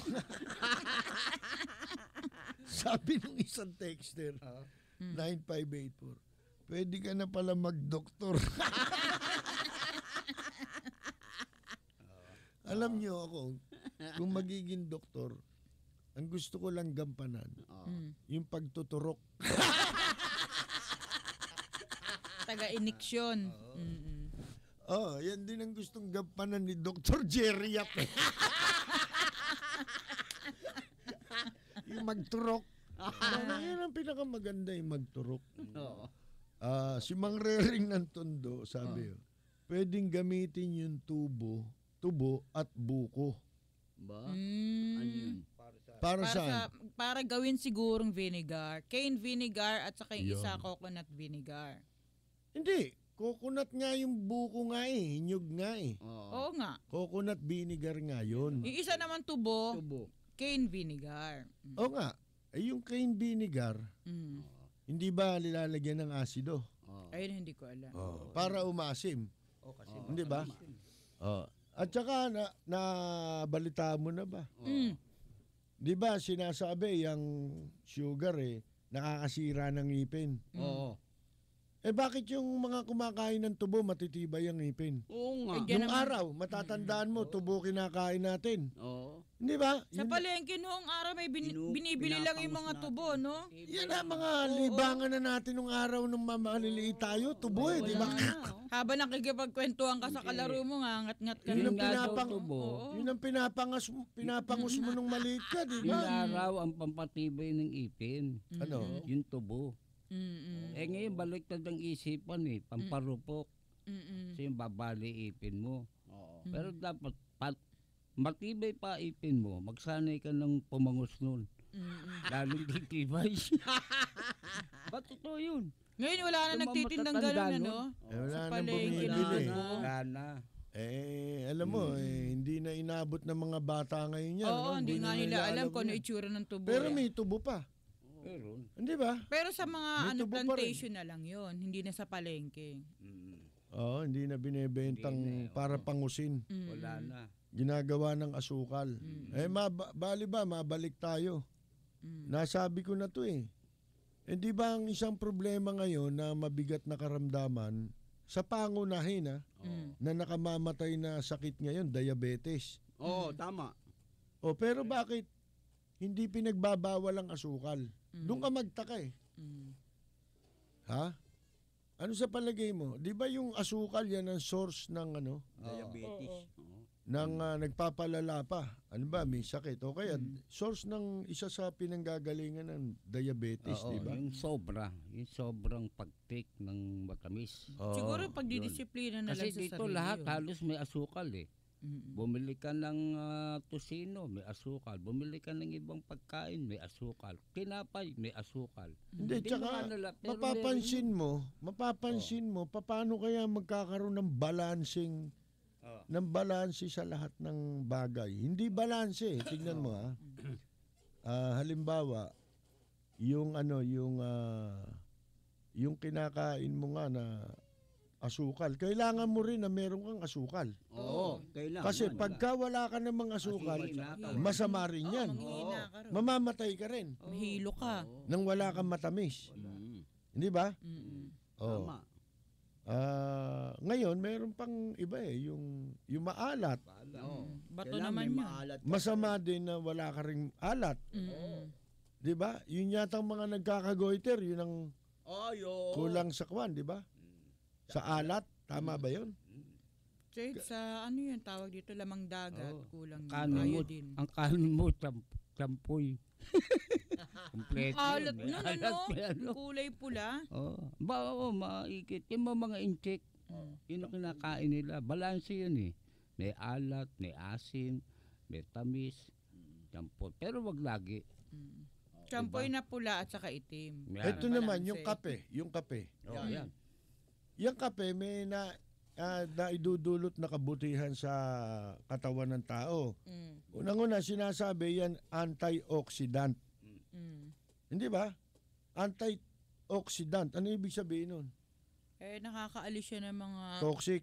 sabi nung isang texter 9584, pwede ka na pala mag-doktor. Alam niyo ako, kung magiging doktor, ang gusto ko lang gampanan, yung pagtuturok. Taga-iniksyon. Yan din ang gustong gampanan ni Dr. Jerry Yap. Yung magturok. Yan ang pinakamaganda yung magturok. Si Mang Rering ng Tondo, sabi pwedeng gamitin yung tubo at buko. Ba? Ano yun? Para gawin sigurong vinegar. Cane vinegar at saka yung Yun. isa coconut vinegar. Hindi. Coconut nga yung buko nga eh. Nyug nga eh. Oo nga. Coconut vinegar nga yun. Yung isa naman tubo, Tubo. cane vinegar. Oo nga. Yung cane vinegar, hindi ba nilalagyan ng asido? Ayun, hindi ko alam. Para umasim. Hindi ba? At saka, nabalita mo na ba? Di ba sinasabi yung sugar nakakasira ng ngipin? Oo. Bakit yung mga kumakain ng tubo matitibay ang ngipin? Oo nga. Yan Nung naman. araw, matatandaan mo, tubo kinakain natin. Oo. Hindi ba? Sa palengke noong araw may binibili lang yung mga tubo, no? Yan ang mga libangan na natin nung araw nung maliliit tayo, tubo di ba? Habang nakikipagkwentuhan ka sa kalaro mo, ngat-ngat ka Yun ang ng yun ang pinapangus mo nung maliit ka, di ba? Binaraw ang pampatibay ng ipin. Ano? Yung tubo. Ngayon baliktad ang isipan pamparupok. Kasi yung babali ipin mo. Pero dapat matibay pa ipin mo, magsanay ka ng pumangus nun. Lalong titibay. Ba't totoo yun? Ngayon wala na Yung mga nagtitindang matatanda gano'n, nun, ano? Wala Sa nang palengke bumibili. na. Gana. Alam mo, hindi na inabot ng mga bata ngayon yan. Oo, hindi nga nila alam kung ano yan. itsura ng tubo. Pero may tubo pa. Meron. Hindi ba? Pero sa mga May tubo pa rin. plantation na lang yon, hindi na sa palengke. Oo, hindi na binebentang Hindi na, para oo. pangusin. Wala na. Ginagawa ng asukal. Bali ba, mabalik tayo. Nasabi ko na to eh. Hindi ba ang isang problema ngayon na mabigat na karamdaman sa pangunahin na nakamamatay na sakit ngayon, diabetes. Oo, tama. O pero bakit hindi pinagbabawal ang asukal? Doon ka magtaka eh. Ha? Ano sa palagay mo? 'Di ba yung asukal yan ang source ng Diabetes. Oo. nagpapalala pa? Ano ba, may sakit o kaya source ng isa sa pinanggagalingan ng diabetes, Oo, 'di ba? yung sobrang pag-take ng matamis. Oo. Siguro pag didisiplina na lang Kasi sa dito sarili lahat yun. halos may asukal eh. Bumili ka ng tosino, may asukal. Bumili ka ng ibang pagkain, may asukal. Tinapay, may asukal. Hindi, Hindi tsaka naman nila, pero mapapansin mo, paano kaya magkakaroon ng balancing ng balanse sa lahat ng bagay. Hindi balanse, tingnan mo ha. Halimbawa, yung yung kinakain mo nga na asukal, kailangan mo rin na meron kang asukal. Oo, kailangan. Kasi pagka wala ka namang asukal, masama rin yan. Manghihina ka rin. Mamamatay ka rin Mahilo ka. nang wala kang matamis. Hindi ba? Oh. Tama. Ngayon, meron pang iba eh, yung maalat. Oo. Bato Kailangan naman may yun. maalat ka. Masama din na wala ka ring alat. Mm. 'Di ba? Yun yata ang mga nagkakagoiter, yun ang Ayo. kulang sa kwan, 'di ba? Sa alat, tama ba 'yun? Chase, sa ano yun, tawag dito, lamang dagat, kulang Kanin mo, iodine. ang kanin mo, champoy. Kompleto Alat yun. nun, May ano? may ano. Kulay pula. Oo, maikit. Yung mga incheck, yun ang kinakain nila. Balanse yun eh. May alat, may asin, may tamis, champoy. Pero wag lagi. Champoy na pula at saka itim. Yan. Ito naman balanse. yung kape. Oh, yan. Yung kape may naidudulot na kabutihan sa katawan ng tao. Unang-una sinasabi yan antioxidant. Hindi ba? Antioxidant. Ano ibig sabihin nun? Nakakaalis siya ng mga Toxic.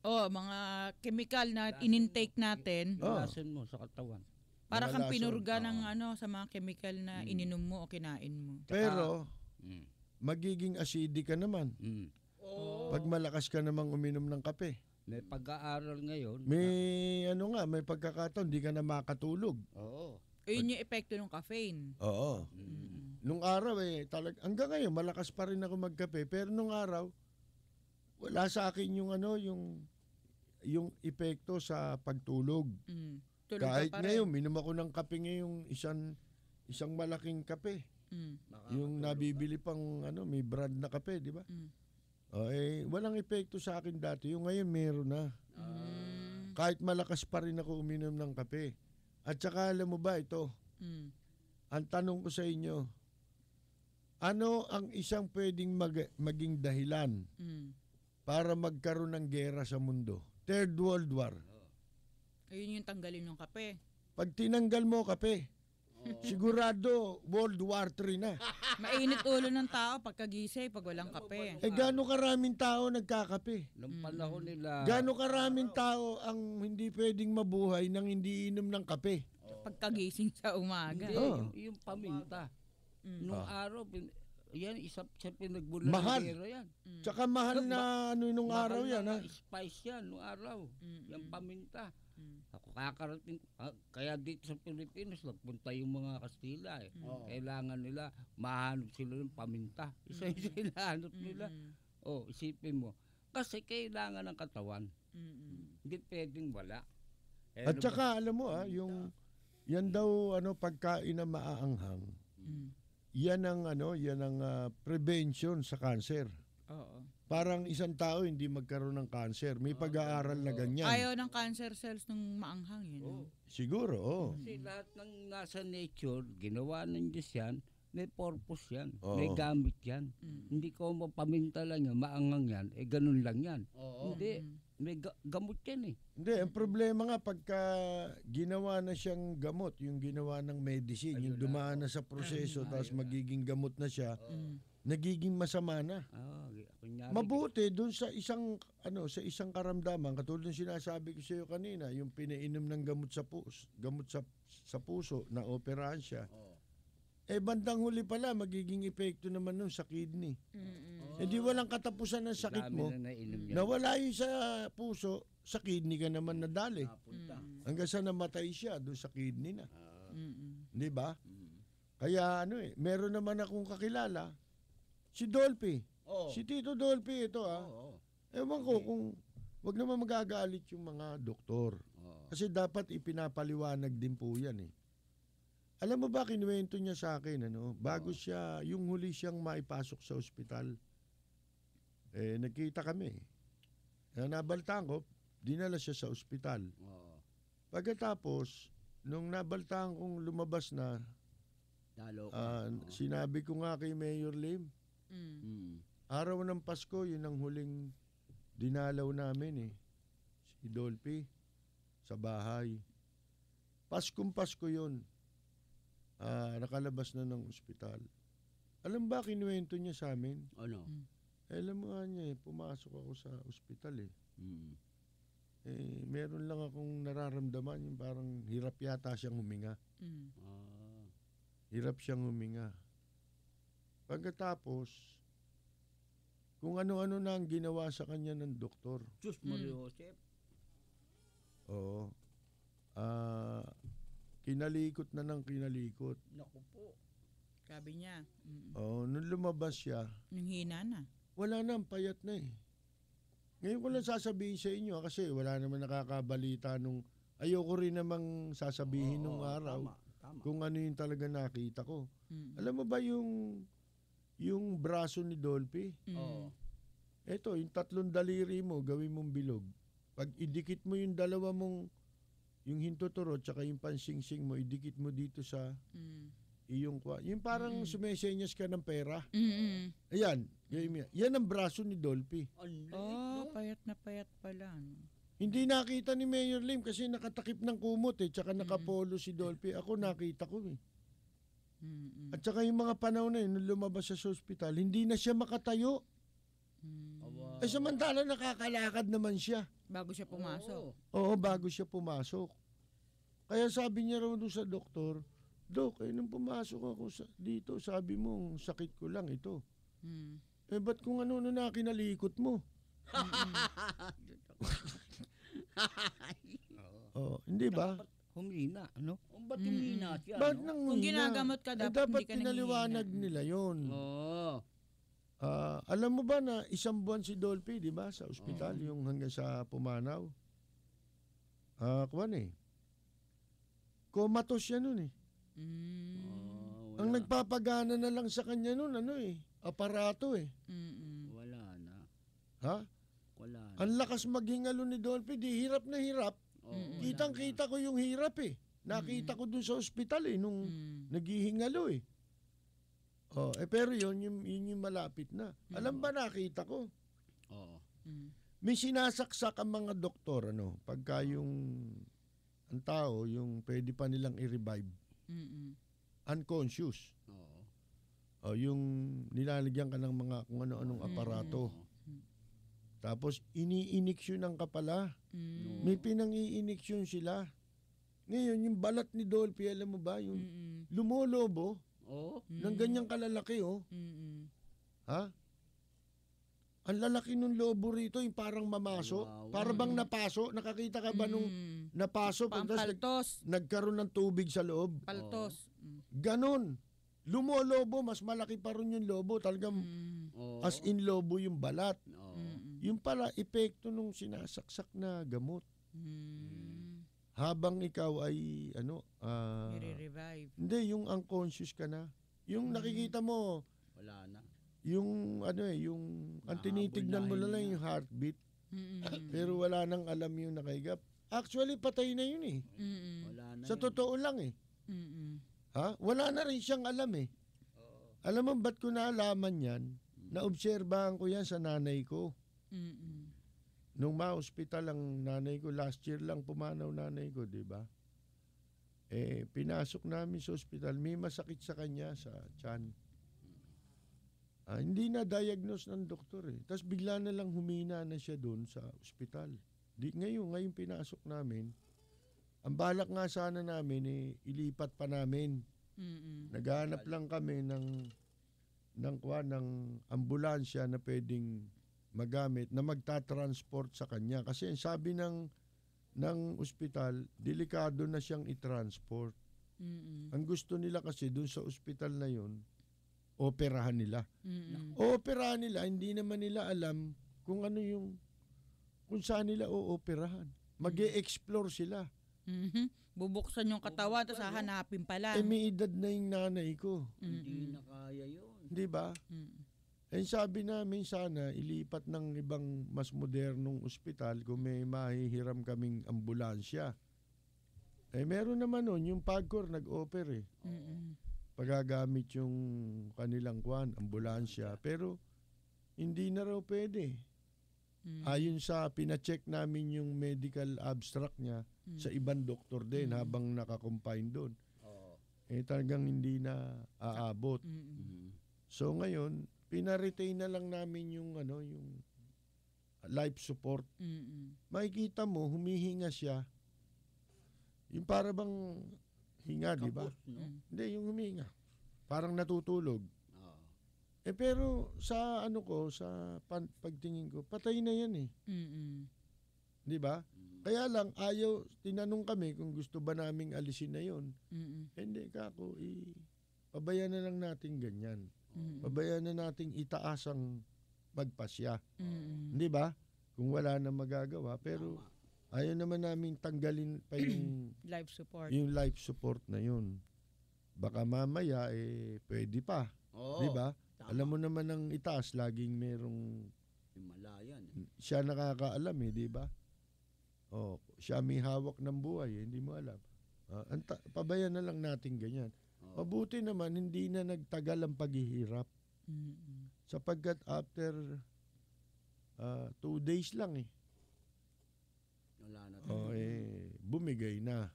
mga chemical na inintake natin. Lason mo sa katawan. Para Mga kang lason. pinurga ng sa mga chemical na ininom mo o kinain mo. Pero Mm. magiging acidic ka naman Mm. pag malakas ka namang uminom ng kape. May pag-aaral ngayon. May pagkakataon di ka na makatulog. Oo. Yun yung epekto ng caffeine. Oo. Nung araw hanggang ngayon malakas pa rin ako magkape, pero nung araw wala sa akin yung epekto sa pagtulog. Tulog Kahit ka pa rin. ngayon minom ako ng kape ngayong isang malaking kape. Yung nabibili pang may brand na kape, di ba? Walang epekto sa akin dati. Yung ngayon meron na. Kahit malakas pa rin ako uminom ng kape. At saka alam mo ba ito? Ang tanong ko sa inyo, ano ang isang pwedeng maging dahilan para magkaroon ng gera sa mundo? Third World War. Ayun yung tanggalin yung kape. Pag tinanggal mo kape, sigurado World War III na. Mainit ulo ng tao pagkagising pag walang kape. Gaano karaming tao nagkakape? Nung panahon nila. Gaano karaming tao ang hindi pwedeng mabuhay nang hindi inom ng kape? Pagkagising sa umaga. Hindi, yung paminta. Nung araw, yan, isa sa pinagbulan Mahal. ng gera yan. Tsaka mahal na nung araw yan, ha? Spice yan, nung araw. Yung paminta. Ako kakarating, kaya dito sa Pilipinas, nagpunta yung mga Kastila eh. Kailangan nila, mahanap sila ng paminta. Isa yung hinahanap nila. Isipin mo. Kasi kailangan ng katawan. Hindi pwedeng wala. At saka alam mo yan daw pagkain na maaanghang. Yan ang prevention sa cancer. Oo. Parang isang tao hindi magkaroon ng cancer. May pag-aaral na ganyan. Ayaw ng cancer cells ng maanghang yun. Siguro, Kasi lahat ng nasa nature, ginawa ng Diyos yan, may purpose yan. Oo. May gamit yan. Hindi ko mapaminta lang yan, maangang yan, ganun lang yan. Hindi, may gamot yan eh. Hindi, ang problema nga pagka ginawa na siyang gamot, yung ginawa ng medicine, yung dumaan na sa proseso tapos magiging gamot na siya, nagiging masama na. Kunyari, Mabuti doon sa isang karamdaman katulad ng sinasabi ko sa iyo kanina, yung pinainom ng gamot sa puso na operahan siya. Bandang huli pala magiging epekto naman nun sa kidney. Di walang katapusan ng sakit dami mo. na nainom yan. Nawala yun sa puso, sa kidney ka naman nadali. Napunta. Hanggang sa namatay siya doon sa kidney na. Mm-mm. Di ba? Kaya meron naman akong kakilala, si Dolphy. Oo. Si Tito Dolphy ito Oo. Ewan ko kung wag naman magagalit yung mga doktor. Kasi dapat ipinapaliwanag din po yan eh. Alam mo ba, kinuwento niya sa akin, bago siya, yung huli siyang maipasok sa ospital, nagkita kami. Nabaltaan ko, dinala siya sa ospital. Pagkatapos, nung nabaltaan kong lumabas na, Dalo ka. sinabi ko nga kay Mayor Lim, araw ng Pasko, yun ang huling dinalaw namin eh. Si Dolphy, sa bahay. Paskong Pasko yun. Nakalabas na ng ospital. Alam ba, kinuwento niya sa amin? Ano? Alam mo nga niya pumasok ako sa ospital eh. Meron lang akong nararamdaman, yung parang hirap yata siyang huminga. Hirap siyang huminga. Pagkatapos, kung ano-ano na ang ginawa sa kanya ng doktor. Diyos Mario Joseph. Oo. Kinalikot na ng kinalikot. Naku po. Sabi niya. Nung lumabas siya, Nung hina na. wala na, payat na eh. Ngayon ko lang sasabihin sa inyo kasi wala naman nakakabalita nung ayoko rin namang sasabihin nung araw Tama. kung ano yung talaga nakita ko. Alam mo ba yung braso ni Dolphy? Oo. Eto, yung 3 daliri mo, gawin mong bilog. Pag idikit mo yung dalawa mong, yung hintuturo tsaka yung pansingsing mo, idikit mo dito sa iyong kwa. Yung parang sumesenyas ka ng pera. Ayan, yan ang braso ni Dolphy. Payat na payat pala. Hindi nakita ni Mayor Lim kasi nakatakip ng kumot tsaka nakapolo si Dolphy. Ako nakita ko eh. At saka yung mga panahon na yun, nung lumabas siya sa ospital, hindi na siya makatayo. Samantala nakakalakad naman siya. Bago siya pumasok. Oo, bago siya pumasok. Kaya sabi niya raw doon sa doktor, Dok, nung pumasok ako dito, sabi mo, sakit ko lang ito. Ba't kung ano na kinalikot mo? Hindi ba? Humina, ano? Ba't humina siya? Ba't no? nang Kung ginagamot ka, dapat hindi ka pinaliwanag nila yon. Alam mo ba na 1 buwan si Dolphy, di ba, sa ospital, yung hanggang sa pumanaw? Kuwan eh. Comatose siya nun eh. Ang nagpapagana na lang sa kanya nun, aparato eh. Wala na. Ha? Wala na. Ang lakas maghingalo ni Dolphy, di hirap na hirap. Kitang-kita ko yung hirap eh. Nakita ko dun sa ospital eh, nung naghihingalo eh. Pero yun yung malapit na. Alam ba, nakita ko? May sinasaksak ang mga doktor, pagka ang tao, yung pwede pa nilang i-revive. Unconscious. Yung nilalagyan ka ng mga kung ano-anong aparato. Tapos, iniiniksyonan ka pala. May pinang-iiniksyon sila. Ngayon, yung balat ni Dolphy, alam mo ba, yung lumolobo, ng ganyang kalalaki, Ha? Ang lalaki nung lobo rito, yung parang mamaso. Para bang napaso. Nakakita ka ba nung napaso? Pampaltos. Nagkaroon ng tubig sa loob. Paltos. Ganon. Lumolobo, mas malaki pa rin yung lobo. Talagang as in lobo yung balat. Yung pala, epekto nung sinasaksak na gamot. Habang ikaw ay, I-revive. hindi, yung unconscious ka na. Yung nakikita mo, Wala na. yung ang tinitignan mo lang yung heartbeat. Pero wala nang alam yung nakaigap. Actually, patay na yun eh. Wala na. Sa totoo lang eh. Ha? Wala na rin siyang alam eh. Alam mo ba't ko naalaman yan? Naobserbahan ko yan sa nanay ko. Nung ma-hospital ang nanay ko, last year lang pumanaw nanay ko, di ba? Pinasok namin sa ospital, may masakit sa kanya sa tiyan. Hindi na diagnose ng doktor eh. Tapos bigla na lang humina na siya doon sa ospital. Ngayon pinasok namin, ang balak nga sana namin ilipat pa namin. Naghahanap lang kami ng ambulansya na pwedeng magamit na magta-transport sa kanya. Kasi sabi ng ospital, delikado na siyang i-transport. Ang gusto nila kasi doon sa ospital na yun, operahan nila. Operahan nila, hindi naman nila alam kung saan nila ooperahan. Mag-e-explore sila. Bubuksan yung katawan, tapos hahanapin pala. May edad na yung nanay ko. Hindi na kaya yun. Di ba? Sabi namin sana, ilipat ng ibang mas modernong ospital kung may mahihiram kaming ambulansya. Meron naman nun, yung PAGCOR nag-offer pagagamit yung kanilang ambulansya. Pero hindi na raw pwede. Ayon sa pina-check namin yung medical abstract niya sa ibang doktor din habang nakakompine doon. Talagang hindi na aabot. So ngayon, pina-retain na lang namin yung life support. Makikita mo, humihinga siya. Yung para bang hinga, di ba? No? Hindi, yung huminga. Parang natutulog. Pero sa sa pagtingin ko, patay na yan eh. Di ba? Kaya lang, tinanong kami kung gusto ba naming alisin na yon. Hindi kako, pabayaan na lang natin ganyan. Pabayaan na nating itaas ang magpasya. Di ba? Kung wala na magagawa. Pero ayaw naman namin tanggalin pa yung life support. Yung life support na yun. Baka mamaya pwede pa. Di ba? Alam mo naman ang itaas, laging merong Himalayan. siya nakakaalam di ba? Siya may hawak ng buhay, hindi mo alam. Pabayaan na lang natin ganyan. Mabuti naman, hindi na nagtagal ang paghihirap. Sapagkat after 2 days lang Wala na. Bumigay na.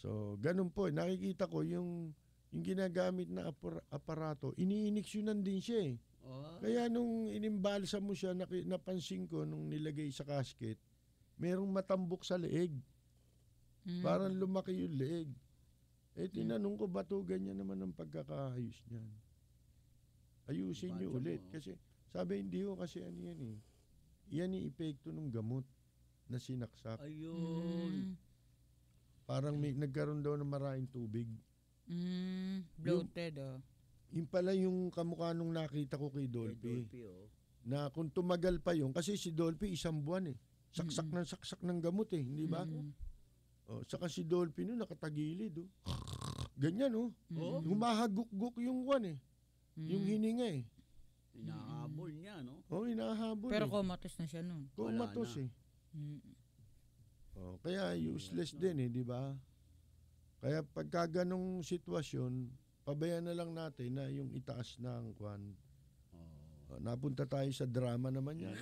So, ganun po. Nakikita ko yung ginagamit na aparato, iniiniksyonan din siya Kaya nung inimbalsa mo siya, napansin ko nung nilagay sa casket, merong matambok sa leeg. Parang lumaki yung leeg. Tinanong ko, bato ganyan naman ang pagkakaayos niyan. Ayusin niyo ulit. Kasi sabi, hindi ko kasi yan Yan yung epekto ng gamot na sinaksak. Ayun. Parang nagkaroon daw ng maraming tubig. Bloated Yung pala yung kamukha nung nakita ko kay Dolphy. Na kung tumagal pa yun, kasi si Dolphy 1 buwan saksak ng gamot hindi ba? Saka si Dolphy no nakatagilid ganyan humahaguk-guk yung yung hininga Hinahabol niya, no? Hinahabol. Pero comatose na siya nun. Comatose kaya useless din di ba? Kaya pagka ganong sitwasyon, pabayaan na lang natin na yung itaas ng napunta tayo sa drama naman yan.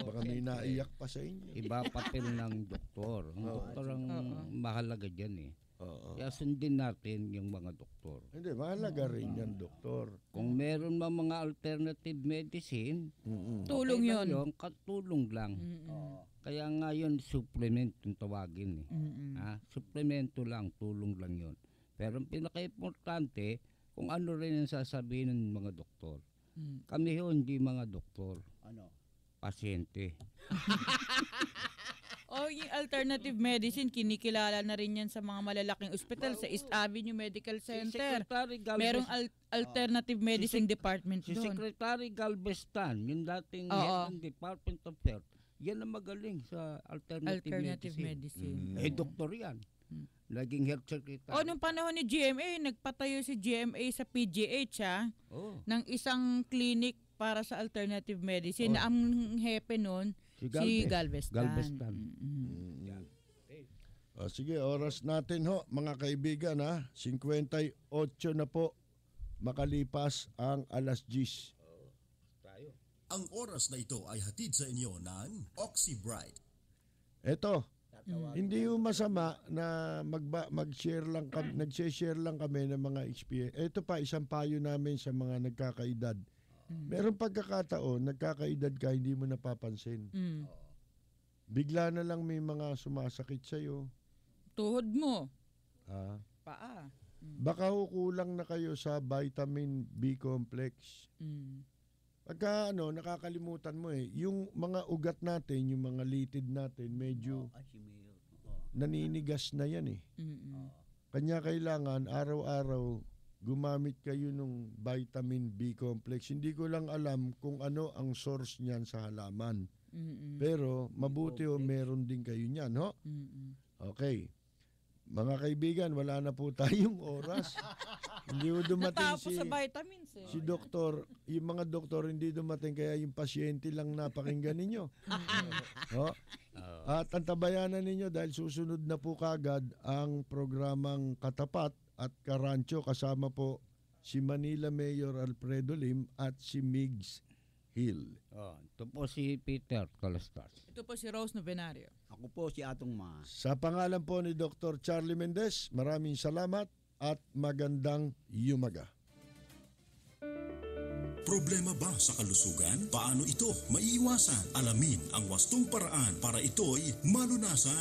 Baka may naiyak pa sa inyo. Iba papel ng doktor. Ang doktor ang mahalaga dyan Kaya sundin natin yung mga doktor. Hindi, mahalaga rin yan, doktor. Kung meron mga alternative medicine, tulong yun. Katulong lang. Kaya nga yun, supplement yung tawagin supplemento lang, tulong lang yun. Pero ang pinaka-importante, kung ano rin ang sasabihin ng mga doktor. Kami hindi mga doktor. Ano? Pasyente. Yung alternative medicine, kinikilala na rin yan sa mga malalaking ospital, sa East Avenue Medical Center. Merong alternative medicine department Si doon. Secretary Galvestan, yung dating head ng Department of Health, yan ang magaling sa alternative medicine. Doktor yan. Naging health secretary. Nung panahon ni GMA, nagpatayo si GMA sa PGH ng isang clinic para sa alternative medicine na ang hepe nun si Galvestan. Sige, oras natin mga kaibigan 58 na po makalipas ang 10:00. Ang oras na ito ay hatid sa inyo ng Oxybright. Eto, Hindi yung masama na mag-share lang kami, nag-share lang kami ng mga experience. Ito pa isang payo namin sa mga nagkakaedad. Meron pagkakataon, nagkakaedad ka, hindi mo napapansin. Bigla na lang may mga sumasakit sa'yo. Tuhod mo. Ah. Paa. Baka kulang na kayo sa vitamin B complex. Pagka nakakalimutan mo yung mga ugat natin, yung mga litid natin, medyo Ay, si Mayor. naninigas na yan Kanya kailangan araw-araw gumamit kayo ng vitamin B complex. Hindi ko lang alam kung ano ang source niyan sa halaman. Pero mabuti meron din kayo niyan, ho? Okay. Mga kaibigan, wala na po tayong oras. Hindi mo dumating Natapos sa vitamins si doktor, yung mga doktor hindi dumating kaya yung pasyente lang napakinggan ninyo. At antabayanan ninyo dahil susunod na po kagad ang programang Katapat at Karancho kasama po si Manila Mayor Alfredo Lim at si Migs Hill. Ito po si Peter Calastas. Ito po si Rose Novenario. Ako po si Atong Ma. Sa pangalan po ni Dr. Charlie Mendez, maraming salamat at magandang yumaga. Problema ba sa kalusugan? Paano ito maiiwasan? Alamin ang wastong paraan para ito'y malunasan.